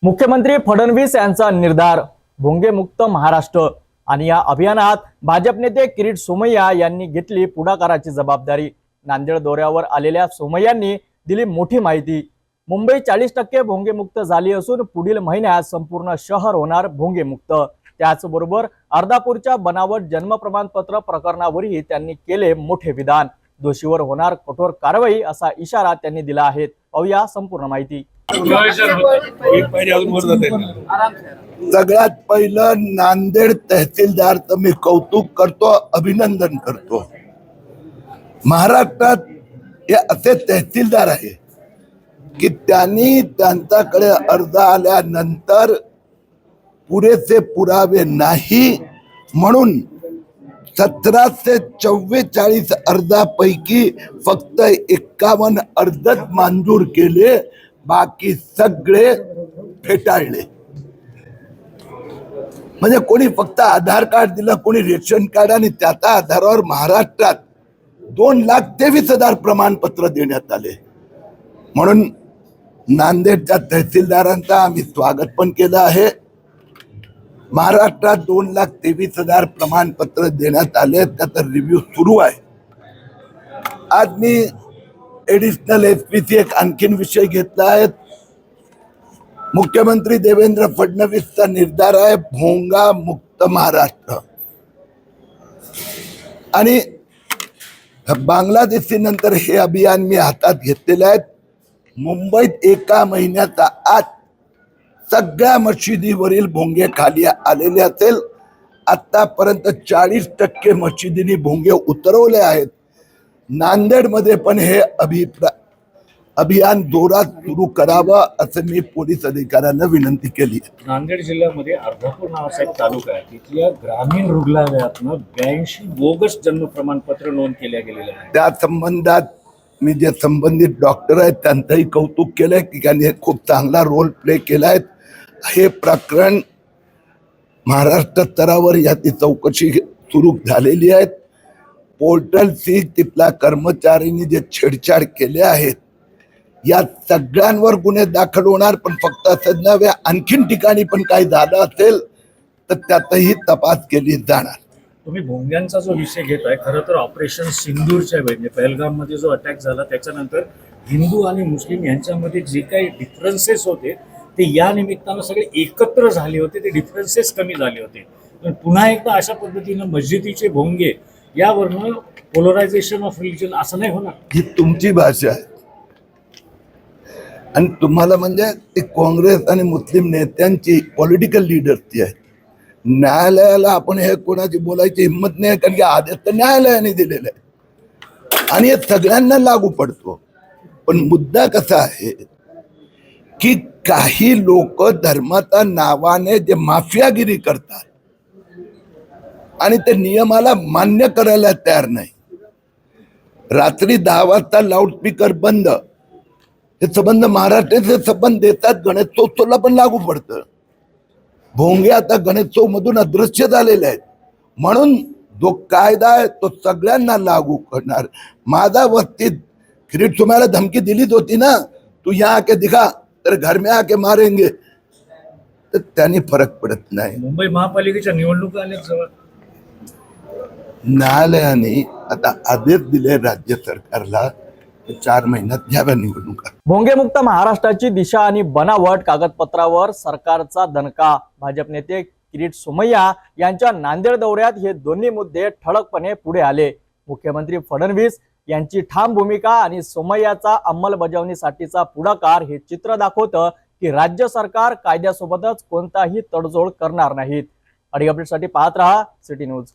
मुख्यमंत्री फडणवीस यांचा निर्धार भोंगेमुक्त महाराष्ट्र आणि या अभियानात भाजप नेते किरीट सोमय्या यांनी घेतली पुढाकाराची जबाबदारी। नांदेड दौऱ्यावर आलेल्या सोमय्यांनी दिली मोठी माहिती। मुंबई 40% भोंगेमुक्त झाली असून पुढील महिन्यात संपूर्ण शहर होणार भोंगेमुक्त। त्याचबरोबर अर्धापूरच्या बनावट जन्म प्रमाणपत्र प्रकरणावरही त्यांनी केले मोठे विधान। दोषीवर होणार कठोर कारवाई असा इशारा त्यांनी दिला आहे। पाहूया संपूर्ण माहिती। सगळ्यात पहिलं नांदेड तहसीलदारचं मी कौतुक करतो, अभिनंदन करतो। महाराष्ट्रात हे असे तहसीलदार आहे की त्यांनी त्यांच्याकडे अर्ज आल्यानंतर पुरेसे पुरावे नाही म्हणून 1744 अर्जापैकी फक्त 51 अर्जच मंजूर केले, बाकी सगळे फेटाळले। म्हणजे कोणी फक्त आधार कार्ड दिलं, कोणी रेशन कार्ड, आणि त्याच्या आधारावर महाराष्ट्रात 2,23,000 प्रमाणपत्र देण्यात आले। म्हणून नांदेडच्या तहसीलदारांचा आम्ही स्वागत पण केलं आहे। महाराष्ट्रात 2,23,000 प्रमाणपत्र देण्यात आले, त्याचा रिव्ह्यू सुरू आहे। आज मी एडिशनल एसपीसी एक आणखीन विषय घेतला आहे। मुख्यमंत्री देवेंद्र फडणवीसचा निर्धार आहे भोंगा मुक्त महाराष्ट्र, आणि बांगलादेशी नंतर हे अभियान मी हातात घेतलेले आहे। मुंबईत एका महिन्याचा आत सगळ्या मशिदीवरील भोंगे खाली आलेले असेल। आतापर्यंत 40% मशिदींनी भोंगे उतरवले आहेत। नांदेडमध्ये पण हे अभियान जोरात सुरू करावं असं मी पोलीस अधिकाऱ्यांना विनंती केली। नांदेड जिल्ह्यामध्ये अर्धापूर नावाचा एक तालुका आहे, तिथल्या ग्रामीण रुग्णालयातनं 82 बोगस जन्म प्रमाणपत्र नोंद केल्या गेलेल्या आहेत। त्या संबंधात मी जे संबंधित डॉक्टर आहेत त्यांचंही कौतुक केलंय की त्यांनी खूप चांगला रोल प्ले केलाय। हे प्रकरण महाराष्ट्र स्तरावर याची चौकशी सुरू झालेली आहे। पोर्टल सी तिथल्या कर्मचाऱ्यांनी जे छेडछाड केले आहेत या सगळ्यांवर गुन्हे दाखल होणार, पण फक्त असंच नव्हे, आणखीन ठिकाणी पण काही झालं असेल तर त्यातही तपास केली जाणार। तुम्ही भोंग्यांचा जो विषय घेताय, खरं तर ऑपरेशन सिंदूरच्या वेळी पहलगाम मध्ये जो अटॅक झाला त्याच्यानंतर हिंदू आणि मुस्लिम यांच्यामध्ये जे काही डिफरन्सेस होते ते या निमित्तानं सगळे एकत्र झाले होते, ते डिफरन्सेस कमी झाले होते। पण पुन्हा एकदा अशा पद्धतीनं मस्जिदीचे भोंगे यावरनं पोलरायझेशन ऑफ रिलिजन असं नाही होणार। ही तुमची भाषा आहे, आणि तुम्हाला म्हणजे ती काँग्रेस आणि मुस्लिम नेत्यांची पॉलिटिकल लीडर्सची आहे। न्यायालयाला आपण हे कोणाची बोलायची हिंमत नाही, कारण की आदेश तर न्यायालयाने दिलेला आहे आणि हे सगळ्यांना लागू पडतो। पण मुद्दा कसा आहे की काही लोक धर्माच्या नावाने जे माफियागिरी करतात आणि ते नियमाला मान्य करायला तयार नाही। रात्री 10 वाजता लाऊडस्पीकर बंद, हे संबंध महाराष्ट्राचे संबंध देतात, गणेशोत्सवला पण लागू पडतं। भोंगे आता गणेशोत्सव मधून अदृश्य झालेले आहेत, म्हणून जो कायदा आहे तो सगळ्यांना लागू करणार। माझा वस्तीत किरीट सोमय्याला धमकी दिलीच होती ना, तू यहाँ आके दिखा तर घर में आके मारेंगे, तर त्यांनी फरक पडत नाही। मुंबई महापालिकेच्या निवडणुका आल्या जवळ, न्यायालयाने आता आदेश दिले राज्य सरकारला 4 महिन्यात घ्याव्या निवडणुका। भोंगेमुक्त महाराष्ट्राची दिशा आणि बनावट कागदपत्रावर सरकारचा दणका। भाजप नेते किरीट सोमय्या यांच्या नांदेड दौऱ्यात हे दोन्ही मुद्दे ठळकपणे पुढे आले। मुख्यमंत्री फडणवीस यांची ठाम भूमिका आणि सोमय्याचा अंमलबजावणीसाठीचा पुढाकार हे चित्र दाखवतं की राज्य सरकार कायद्यासोबतच कोणताही तडजोड करणार नाहीत। आणि अपडेटसाठी पाहत रहा सिटी न्यूज।